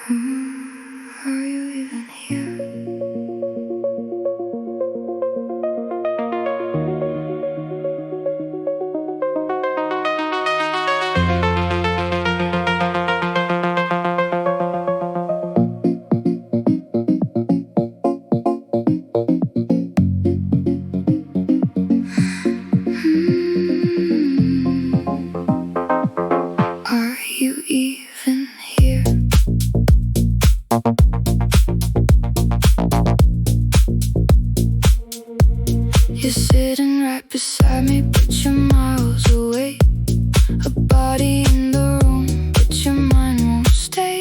Are you even here? Are you even here? You're sitting right beside me, but you're miles away. A body in the room, but your mind won't stay.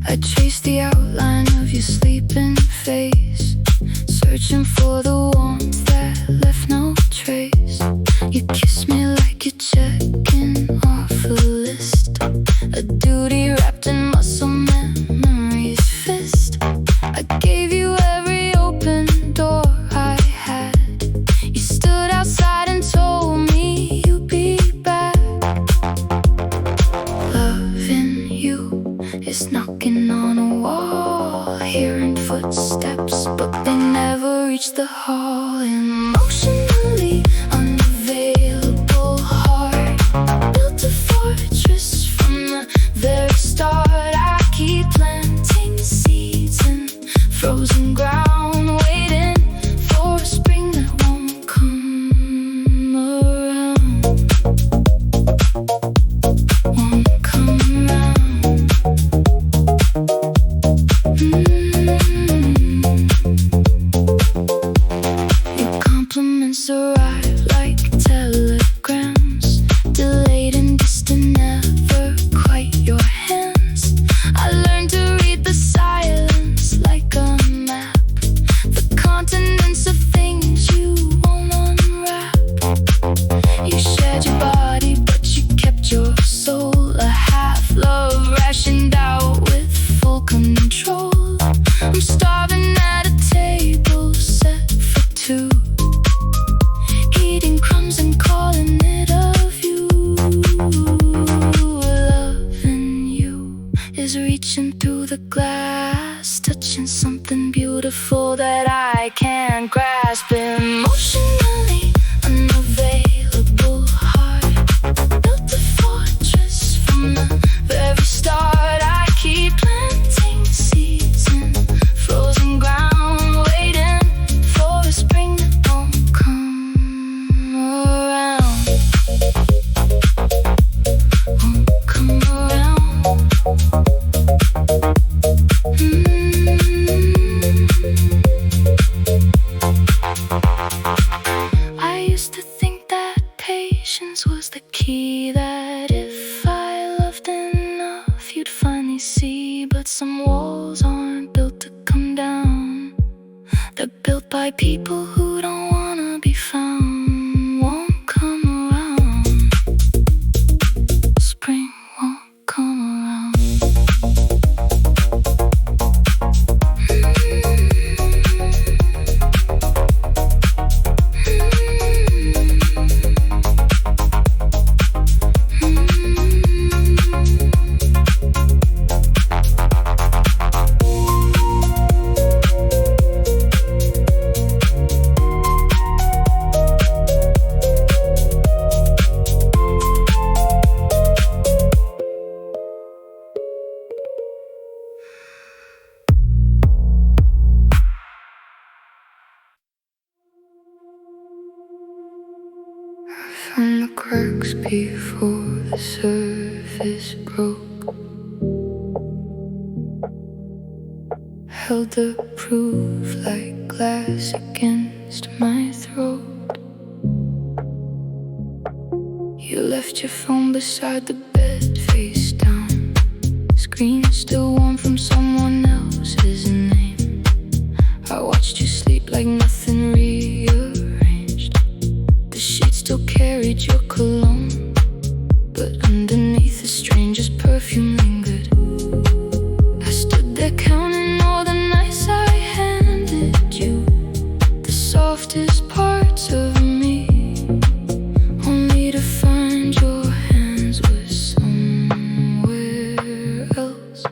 I trace the outline of your sleeping face, searching for the warmth that left no trace. You kiss me like you're checking off a list, a duty wrapped in muscle memory's fist. I gave you every open door I had. You stood outside and told me you'd be back. Loving you is knocking on a wall, hearing footsteps, but they never reach the hall. Emotionally unavailable heart, built a fortress from the very start. I keep planting seeds in frozen ground, waiting for a spring that won't come around. Won't come around. Your compliments arrive like telegrams, delayed and distant, never quite your hands. I learned to read the silence like a map, the continents of things you won't unwrap. You shared your body, but you kept your soul, a half-love rationed out with full control. I'm starving at a table set for two, eating crumbs and calling it a view. Loving you is reaching through the glass, touching something beautiful that I can't grasp. Emotionally unavailable heart, built a fortress from the very start. I keep planting seeds in frozen ground, waiting for a spring that won't come around. Won't come around. I used to think that patience was the key, that if I loved enough you'd finally see. But some walls aren't built to come down, they're built by people who don't wanna be found. Won't come around. Spring won't come around. From the cracks before the surface broke, held the proof like glass against my throat. You left your phone beside the bed, face down, screen still warm from someone else's name. I watched you sleep like nothing rearranged. The sheets still carried your cologne, but underneath the strangest perfume lingered. I stood there counting all the nights I handed you the softest parts of me, only to find your hands were somewhere else.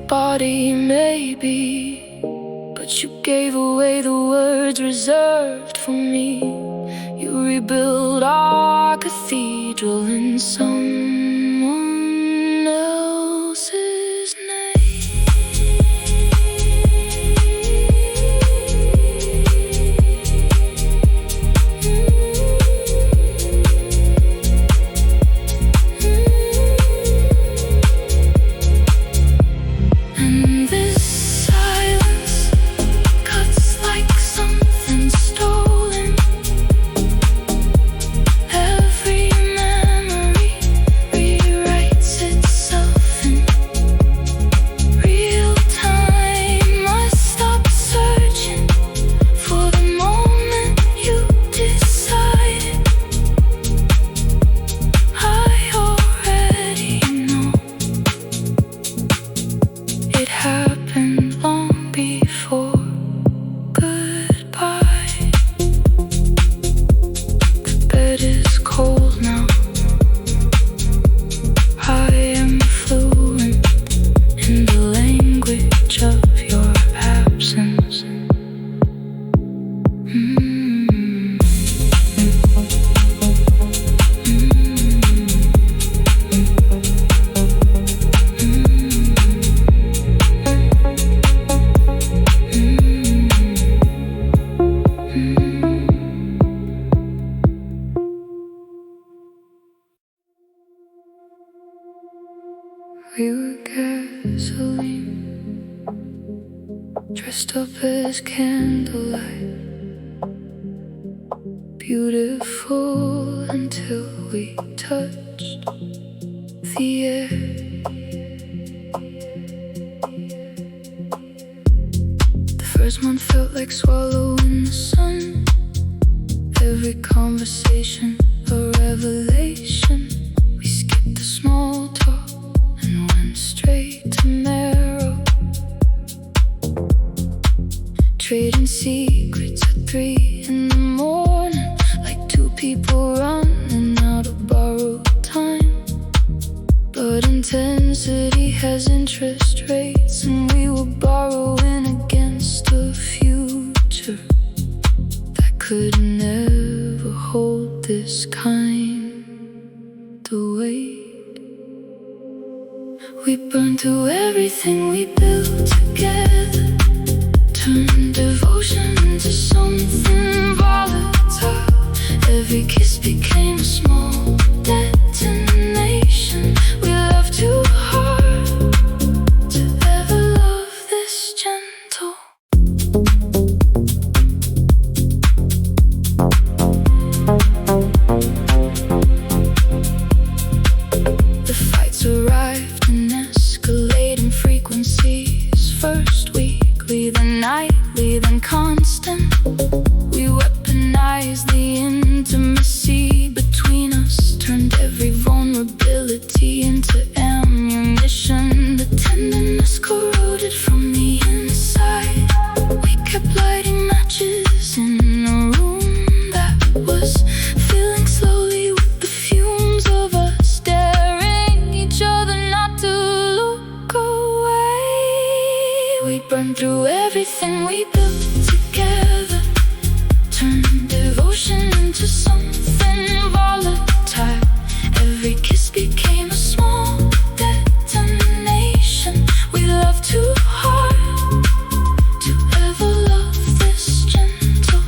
body, maybe, but you gave away the words reserved for me. You rebuilt our cathedral in someone else's name. We were gasoline, dressed up as candlelight, beautiful until we touched the air. The first month felt like swallowing the sun. Every conversation a revelation. We skipped the small talk and went straight to marrow, trading secrets at 3 in the morning, like two people running out of borrowed time. But intensity has interest rates, and we were borrowing against a future that could never hold this kind of weight. We burned through everything we built together, turned devotion into something volatile. Every kiss became a small detonation. We loved too hard to ever love this gentle. The fights arrived in escalating frequencies. First weekly, then nightly, then constant. We weaponized the intimacy between us, turned every vulnerability into ammunition. The tenderness corroded from the inside. We kept lighting matches in a room that was filling slowly with the fumes of us, daring each other not to look away. We burned through everything we built together, turned devotion into something volatile. Every kiss became a small detonation. We loved too hard to ever love this gentle.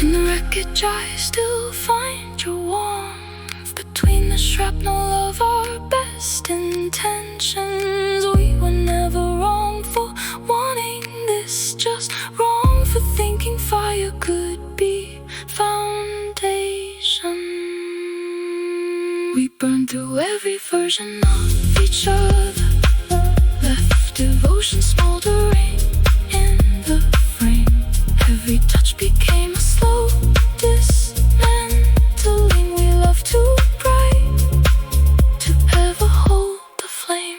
In the wreckage I still find your warmth, between the shrapnel of our best intentions. We were never wrong for wanting this, just wrong for thinking fire could be foundation. We burned through every version of each other, left devotion smoldering in the frame. Every touch became a slow dismantling. We loved too bright to ever hold the flame.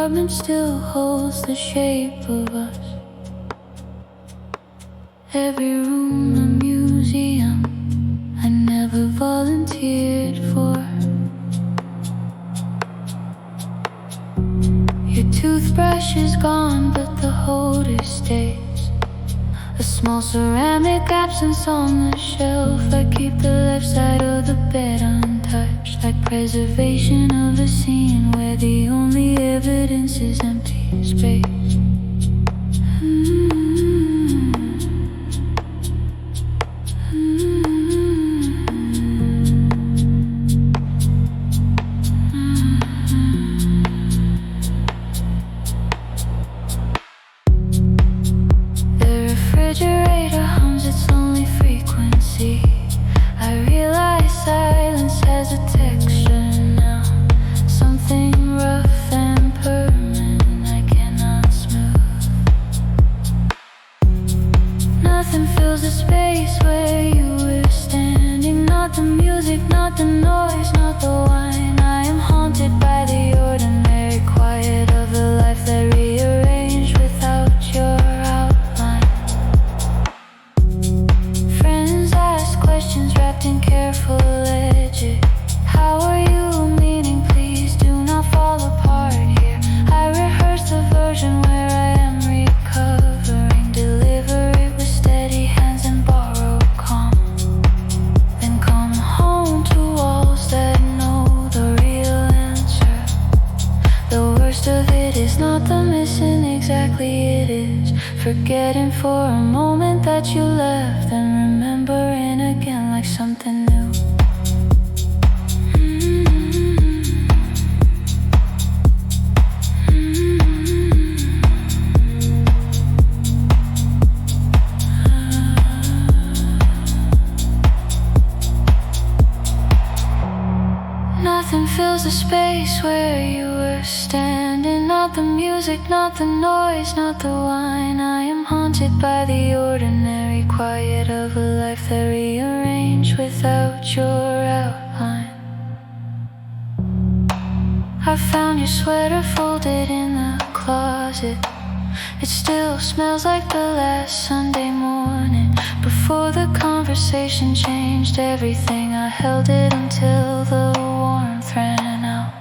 apartment still holds the shape of us. Every room a museum I never volunteered for. Your toothbrush is gone, but the holder stays. A small ceramic absence on the shelf. I keep the left side of the bed untouched, like preservation of a scene where the only evidence is empty space. Forgetting for a moment that you left, and remembering again like something new. Nothing fills the space where you were standing. Not the music, not the noise, not the wine. I am haunted by the ordinary quiet of a life that rearranged without your outline. I found your sweater folded in the closet. It still smells like the last Sunday morning. Before the conversation changed everything, I held it until the warmth ran out.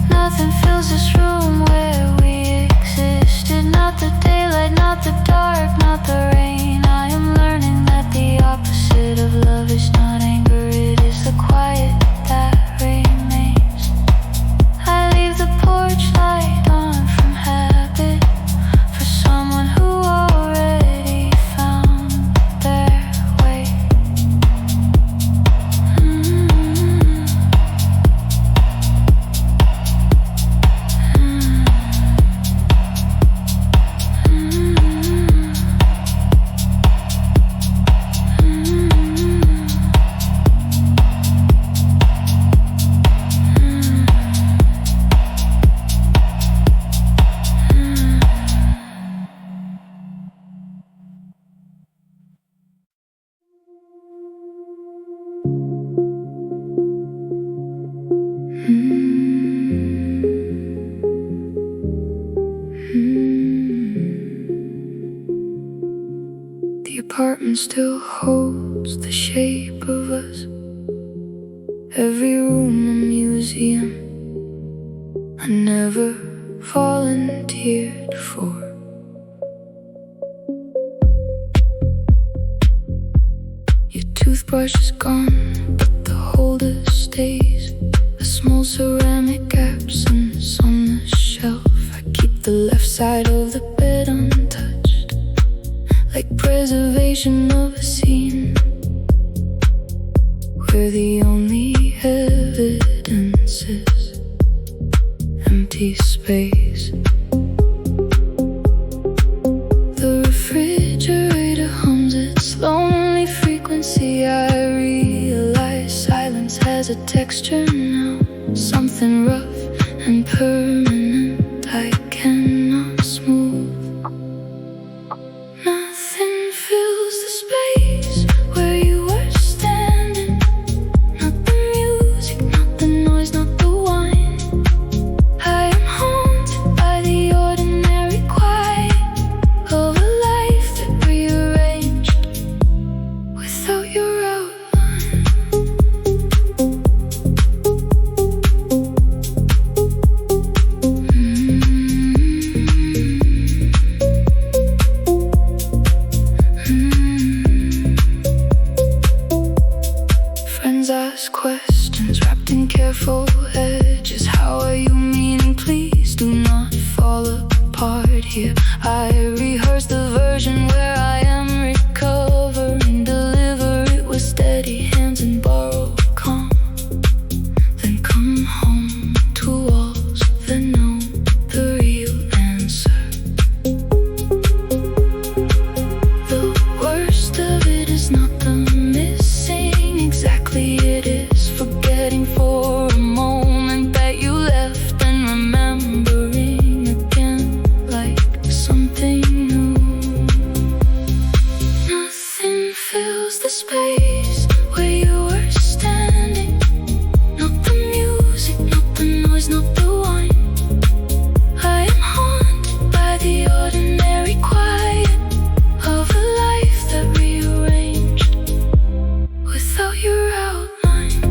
Nothing fills this room where we existed. Not the daylight, not the dark, not the rain. I am learning that the opposite of love is not anger, it is the quiet that remains. I leave the porch light on from habit, for someone who already found their way. The apartment still holds the shape of us. Every room a museum I never volunteered for. Your toothbrush is gone, but the holder stays. A small ceramic absence on the shelf. I keep the left side of the bed untouched, like preservation of a scene where the only evidence is empty space. The refrigerator hums its lonely frequency. I realize silence has a texture now, something rough and permanent I cannot smooth. Nothing fills the space where you were standing. Not the music, not the noise, not the wine. I am space where you were standing. Not the music, not the noise, not the wine. I am haunted by the ordinary quiet of a life that rearranged without your outline.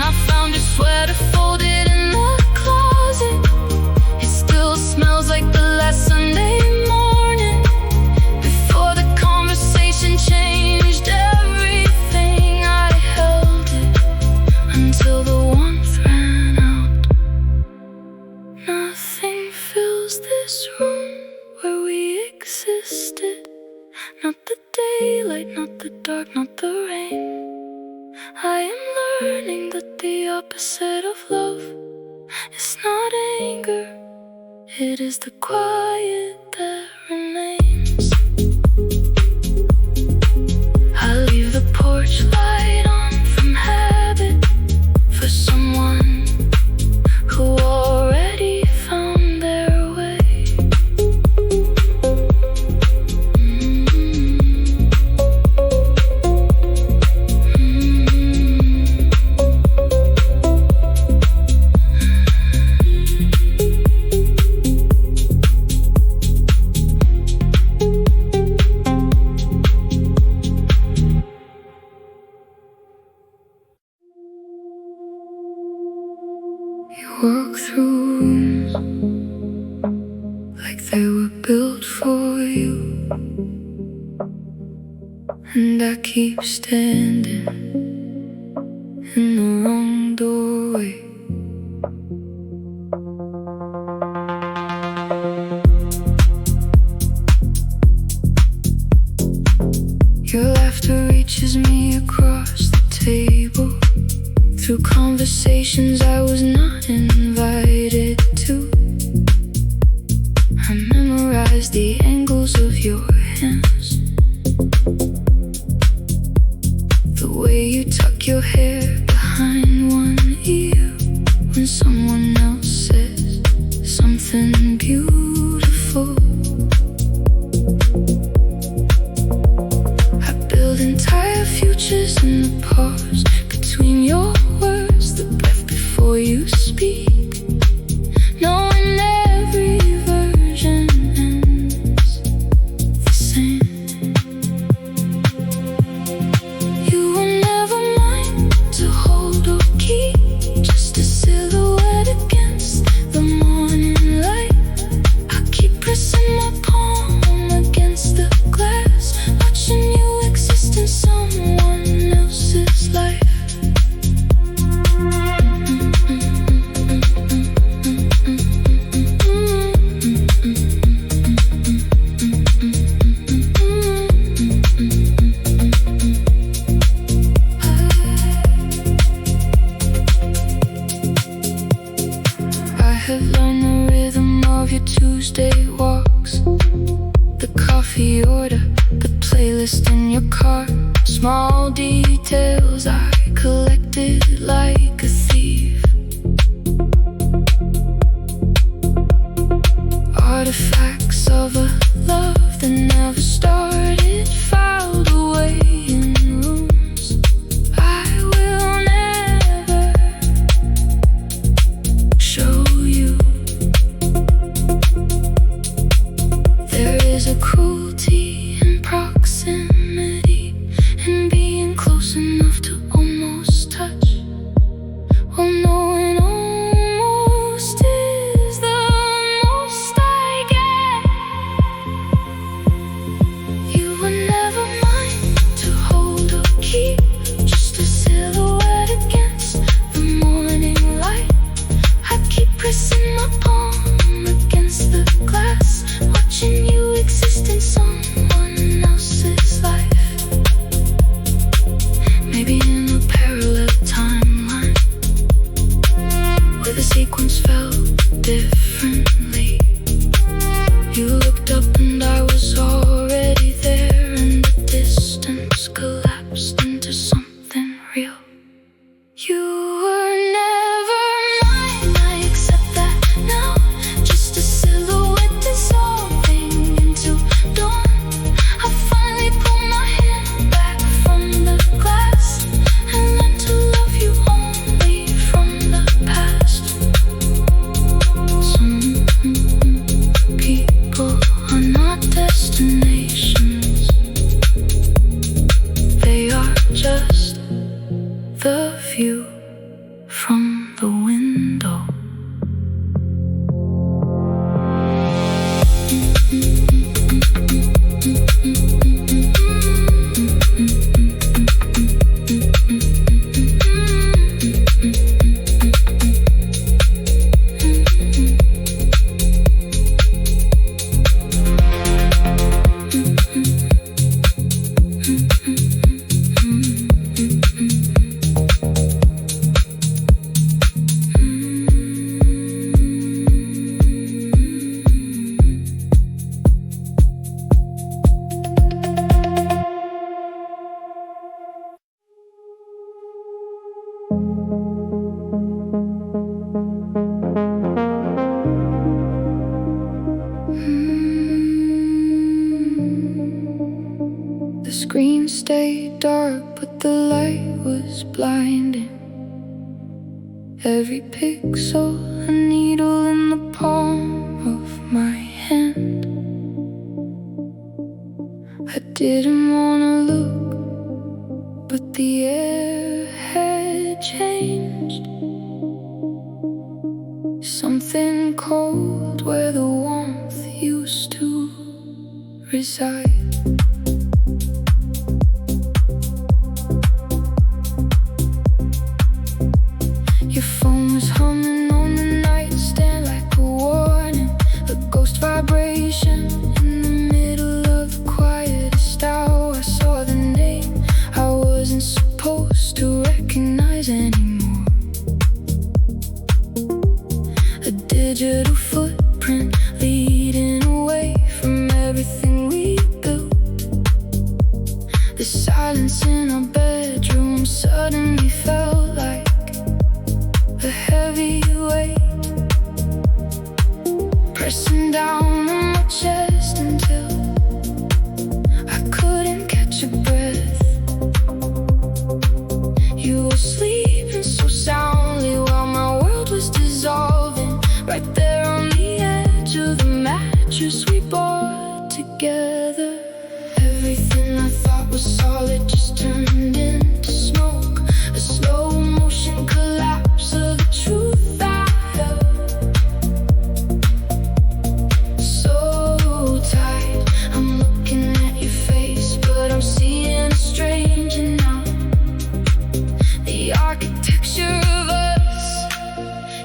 I found your sweater folded in the closet. It still smells like the last Sunday morning, before the conversation changed everything. I held it until the warmth ran out. Nothing fills this room where we existed. Not the daylight, not the dark, not the rain. I am learning that the opposite of love is not anger. It is the quiet that remains. I leave the porch light on from habit for someone who already found their way. You walk through rooms like they were built for you, and I keep standing in the wrong doorway. Your laughter reaches me across the table, through conversations I was not invited to. I memorized the angles of your hands, the way you tuck your hair behind one ear when someone else says something beautiful. I build entire futures in the pause between your words, the breath before you speak, knowing every version ends the same. You were never mine to hold or keep, just a silhouette against the morning light. I keep pressing my palm against the glass, watching you exist in someone else's life. I have learned the rhythm of your Tuesday walks, the coffee order, the playlist in your car. Small details I collected like a thief, artifacts of a love that never started, filed away in rooms I will never show you. There is a cruelty in proximity, in being close enough to almost touch. Well, knowing almost is the most I get. You were never mine to hold or keep, just a silhouette against the morning light. I keep pressing my palm against the glass, watching you exist in someone else's life. Maybe in a parallel timeline, where the sequence felt differently. You looked up and I was already there, and the distance collapsed into something real. You were never mine, I accept that now, just a silhouette dark, but the light was blinding. Every pixel a needle in the palm of my hand. I didn't wanna look, but the air had changed. Something cold where the warmth used to reside. Your phone was humming on the nightstand like a warning, a ghost vibration in the middle of the quietest hour. I saw the name I wasn't supposed to recognize anymore. A digital footprint leading away from everything we built. The silence in our bedroom suddenly felt like a heavy weight, pressing down on my chest until I couldn't catch a breath. You were sleeping so soundly while my world was dissolving, right there on the edge of the mattress we bought together. Everything I thought was solid just turned into smoke, a slow motion collapse of the truth I held so tight. I'm looking at your face, but I'm seeing a stranger now. The architecture of us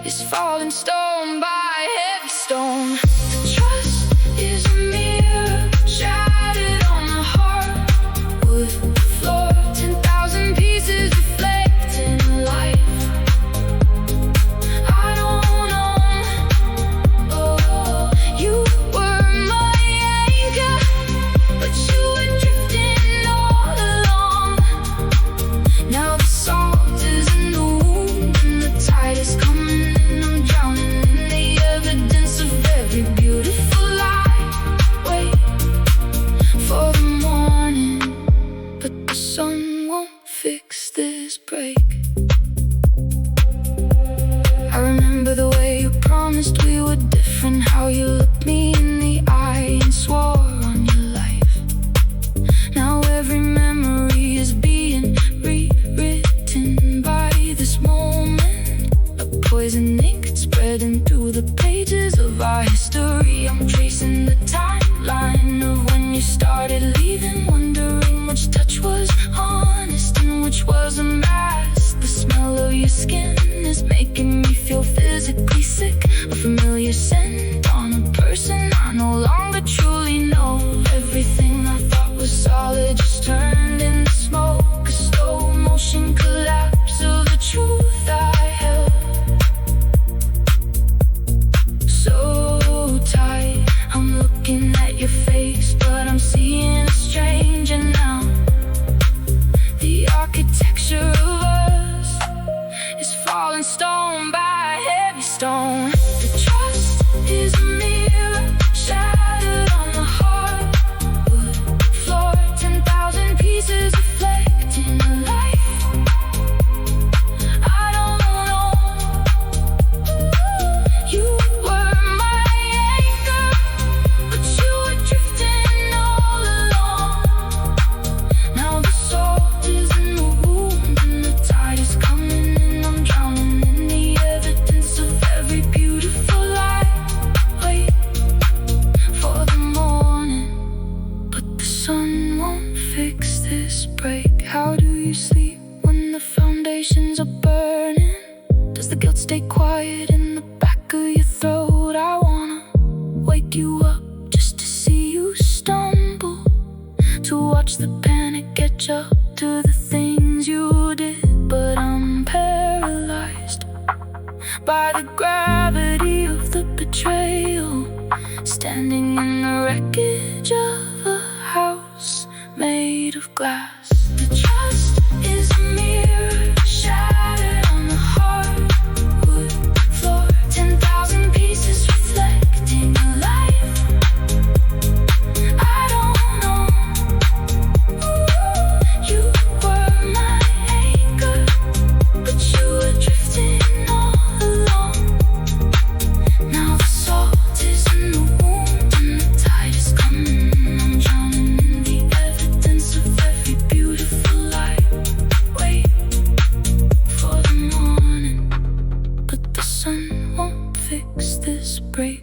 is falling stone by heavy stone. The trust is a mirror shattered on the hardwood floor, 10,000 pieces reflecting light. I don't know, oh, you were my anchor, but you were drifting all along. Now the salt is in the wound and the tide is coming, and I'm drowning in the evidence of every beautiful lie. Wait for the morning, but the sun won't fix this break. I remember the way you promised we were different, how you looked me in the eye and swore on your life. Now every memory is being rewritten by this moment, a poison ink spreading through the pages of our history. I'm tracing the timeline of when you started leaving, wondering which touch was honest and which was a mask. The smell of your skin is making me feel physically sick, a familiar scent on a person I no longer truly know. Everything I thought was solid just turned into smoke, a slow motion collapse of the truth I held so tight. I'm looking at your face, but I'm seeing a stranger now. The architecture of us is falling stone by heavy stone. The trust is a mirror shattered on the hardwood floor, 10,000 pieces reflecting the light. I don't know, you were my anchor, but you were drifting all along. Now the salt is in the wound and the tide is coming, and I'm drowning in the evidence of every beautiful lie. Wait for the morning, but the sun won't fix this break. How do you sleep when the foundations are burning? Does the guilt stay quiet in the back of your throat? I wanna wake you up just to see you stumble, to watch the panic catch up to the things you did. But I'm paralyzed by the gravity of the betrayal, standing in the wreckage of a house made of glass. The trust is a mirror shattered on the hardwood floor, 10,000 pieces reflecting a life. I don't know, you fix this break.